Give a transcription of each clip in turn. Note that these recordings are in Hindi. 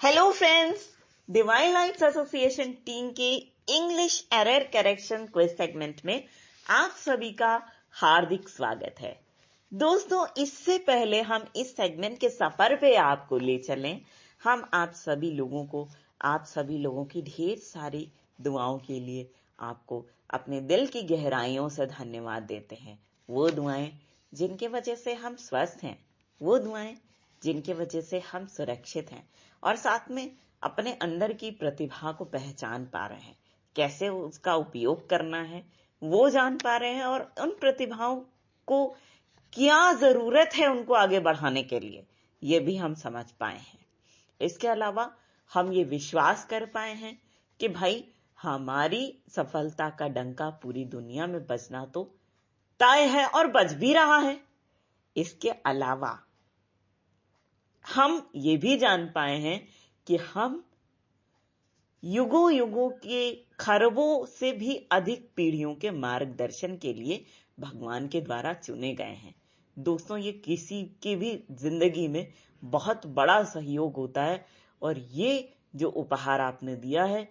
Hello friends, divine lights association team के English error correction quiz segment में आप सभी का हार्दिक स्वागत है। दोस्तों, इससे पहले हम इस सेगमेंट के सफर पे आपको ले चलें, हम आप सभी लोगों की ढेर सारी दुआओं के लिए आपको अपने दिल की गहराइयों से धन्यवाद देते हैं। वो दुआएं जिनके वजह से हम स्वस्थ हैं, वो दुआएं जिनके वजह से हम सुरक्षित हैं और साथ में अपने अंदर की प्रतिभा को पहचान पा रहे हैं, कैसे उसका उपयोग करना है वो जान पा रहे हैं और उन प्रतिभाओं को क्या जरूरत है उनको आगे बढ़ाने के लिए ये भी हम समझ पाए हैं। इसके अलावा हम ये विश्वास कर पाए हैं कि भाई हमारी सफलता का डंका पूरी दुनिया में बजना तो तय है और बज भी रहा है। इसके अलावा हम ये भी जान पाए हैं कि हम युगों के खरबों से भी अधिक पीढ़ियों के मार्गदर्शन के लिए भगवान के द्वारा चुने गए हैं। दोस्तों, ये किसी की भी जिंदगी में बहुत बड़ा सहयोग होता है और ये जो उपहार आपने दिया है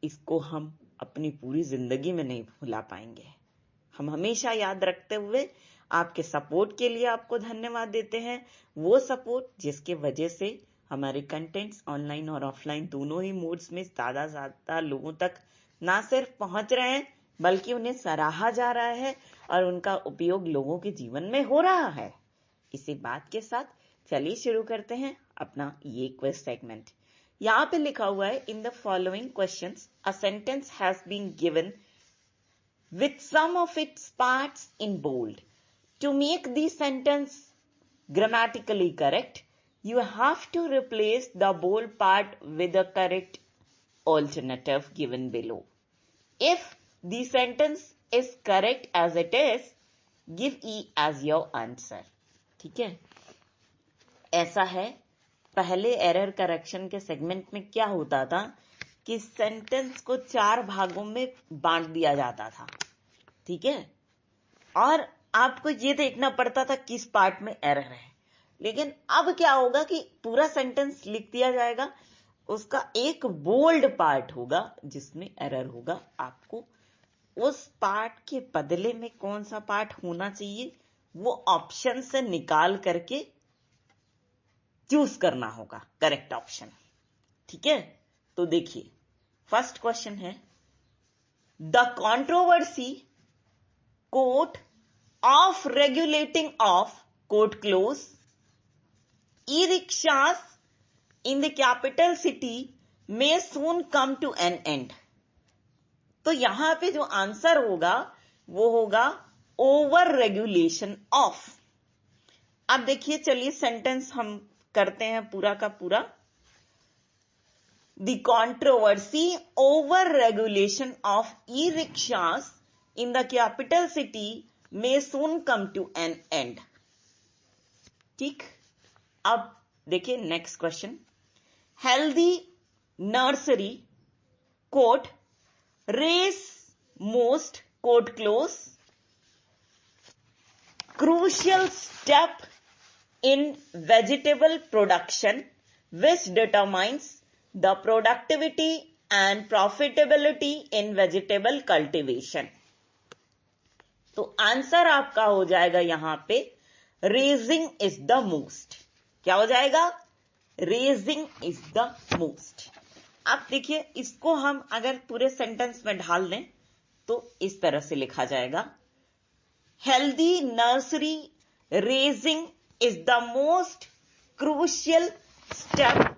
इसको हम अपनी पूरी जिंदगी में नहीं भुला पाएंगे। हम हमेशा याद रखते हुए आपके सपोर्ट के लिए आपको धन्यवाद देते हैं। वो सपोर्ट जिसके वजह से हमारे कंटेंट्स ऑनलाइन और ऑफलाइन दोनों ही मोड्स में ज्यादा लोगों तक ना सिर्फ पहुंच रहे हैं बल्कि उन्हें सराहा जा रहा है और उनका उपयोग लोगों के जीवन में हो रहा है। इसी बात के साथ चलिए शुरू करते हैं अपना ये क्विज सेगमेंट। यहाँ पे लिखा हुआ है, in the following questions a sentence has been given with some of its parts in bold. To make the sentence grammatically correct, you have to replace the bold part with the correct alternative given below. If the sentence is correct as it is, give E as your answer. ठीक है, ऐसा है। पहले एरर करेक्शन के सेगमेंट में क्या होता था कि सेंटेंस को 4 भागों में बांट दिया जाता था, ठीक है, और आपको ये देखना पड़ता था किस पार्ट में एरर है। लेकिन अब क्या होगा कि पूरा सेंटेंस लिख दिया जाएगा, उसका एक बोल्ड पार्ट होगा जिसमें एरर होगा। आपको उस पार्ट के बदले में कौन सा पार्ट होना चाहिए वो ऑप्शन से निकाल करके चूज करना होगा करेक्ट ऑप्शन, ठीक है। तो देखिए, फर्स्ट क्वेश्चन है, the controversy court of regulating of quote close e-rickshaws in the capital city may soon come to an end. तो यहां पे जो आंसर होगा वो होगा ओवर रेगुलेशन ऑफ। अब देखिए, चलिए सेंटेंस हम करते हैं पूरा का पूरा। The controversy over regulation of e-rickshaws in the capital city may soon come to an end. ठीक, अब देखिए next question, healthy nursery quote raise most quote close crucial step in vegetable production which determines the productivity and profitability in vegetable cultivation. तो आंसर आपका हो जाएगा यहां पे रेजिंग इज द मोस्ट। क्या हो जाएगा? Raising is the most. आप देखिए, इसको हम अगर पूरे सेंटेंस में ढाल दें तो इस तरह से लिखा जाएगा, healthy nursery raising is the most crucial step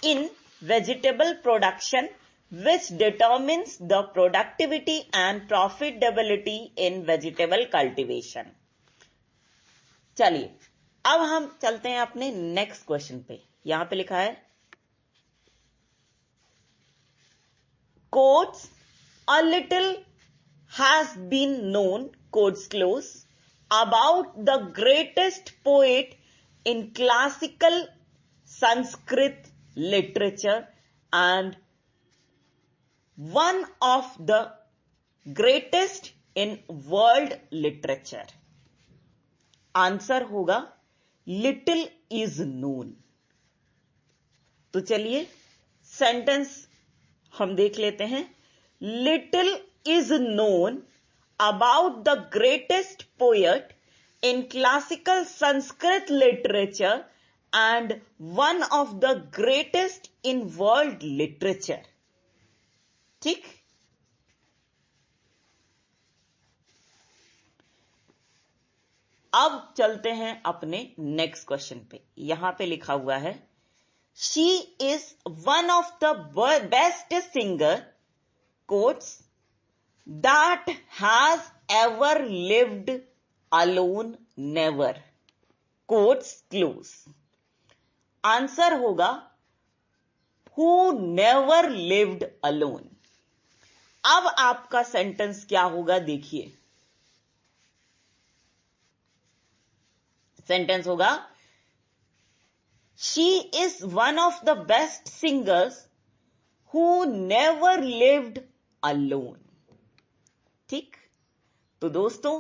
in vegetable production which determines the productivity and profitability in vegetable cultivation. चलिए, अब हम चलते हैं अपने नेक्स्ट क्वेश्चन पे। यहां पे लिखा है, quotes a little has been known, quotes close, about the greatest poet in classical Sanskrit literature and one of the greatest in world literature. Answer होगा लिटिल इज नोन। तो चलिए सेंटेंस हम देख लेते हैं। Little is known about the greatest poet in classical Sanskrit literature and one of the greatest in world literature. ठीक, अब चलते हैं अपने नेक्स्ट क्वेश्चन पे। यहां पे लिखा हुआ है she is one of the best singer quotes that has ever lived alone never quotes close। Answer होगा who never lived alone। अब आपका सेंटेंस क्या होगा देखिए, सेंटेंस होगा she is one of the best singers who never lived alone। ठीक, तो दोस्तों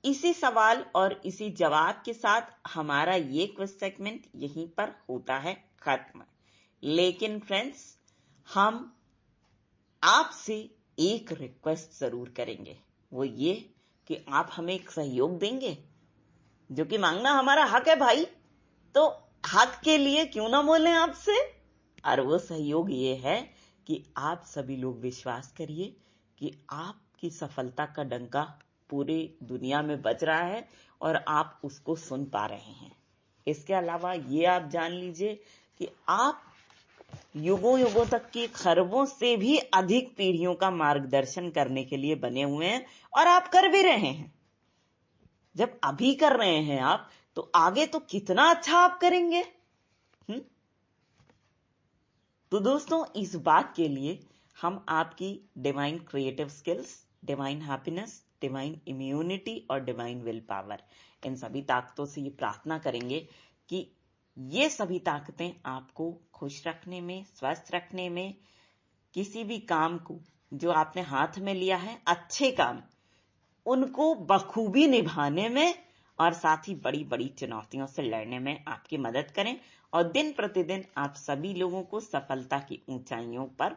इसी सवाल और इसी जवाब के साथ हमारा ये क्विज सेगमेंट यहीं पर होता है खत्म। लेकिन फ्रेंड्स, हम आपसे एक रिक्वेस्ट जरूर करेंगे, वो ये कि आप हमें एक सहयोग देंगे, जो कि मांगना हमारा हक है भाई, तो हक के लिए क्यों ना बोलें आपसे। और वो सहयोग ये है कि आप सभी लोग विश्वास करिए कि आपकी सफलता का डंका पूरी दुनिया में बज रहा है और आप उसको सुन पा रहे हैं। इसके अलावा ये आप जान लीजिए कि आप युगों युगों तक की खरबों से भी अधिक पीढ़ियों का मार्गदर्शन करने के लिए बने हुए हैं और आप कर भी रहे हैं। जब अभी कर रहे हैं आप, तो आगे तो कितना अच्छा आप करेंगे। तो दोस्तों, इस बात के लिए हम आपकी divine creative skills, divine happiness, divine immunity और डिवाइन विल पावर, इन सभी ताकतों से ये प्रार्थना करेंगे कि ये सभी ताकतें आपको खुश रखने में, स्वस्थ रखने में, किसी भी काम को जो आपने हाथ में लिया है, अच्छे काम, उनको बखूबी निभाने में और साथ ही बड़ी बड़ी चुनौतियों से लड़ने में आपकी मदद करें और दिन प्रतिदिन आप सभी लोगों को सफलता की ऊंचाइयों पर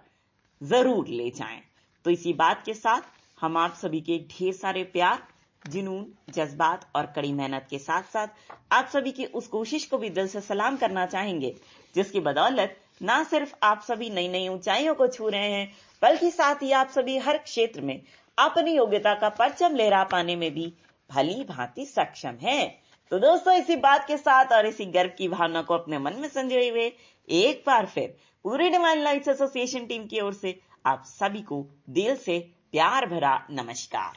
जरूर ले जाएं। तो इसी बात के साथ हम आप सभी के ढेर सारे प्यार, जुनून, जज्बात और कड़ी मेहनत के साथ साथ आप सभी की उस कोशिश को भी दिल से सलाम करना चाहेंगे, जिसकी बदौलत ना सिर्फ आप सभी नई नई ऊंचाइयों को छू रहे हैं, बल्कि साथ ही आप सभी हर क्षेत्र में अपनी योग्यता का परचम लहरा पाने में भी भली भांति सक्षम है। तो दोस्तों, इसी बात के साथ और इसी गर्व की भावना को अपने मन में संजोए हुए एक बार फिर पूरी डिवाइन लाइट्स एसोसिएशन टीम की ओर से आप सभी को दिल से प्यार भरा नमस्कार।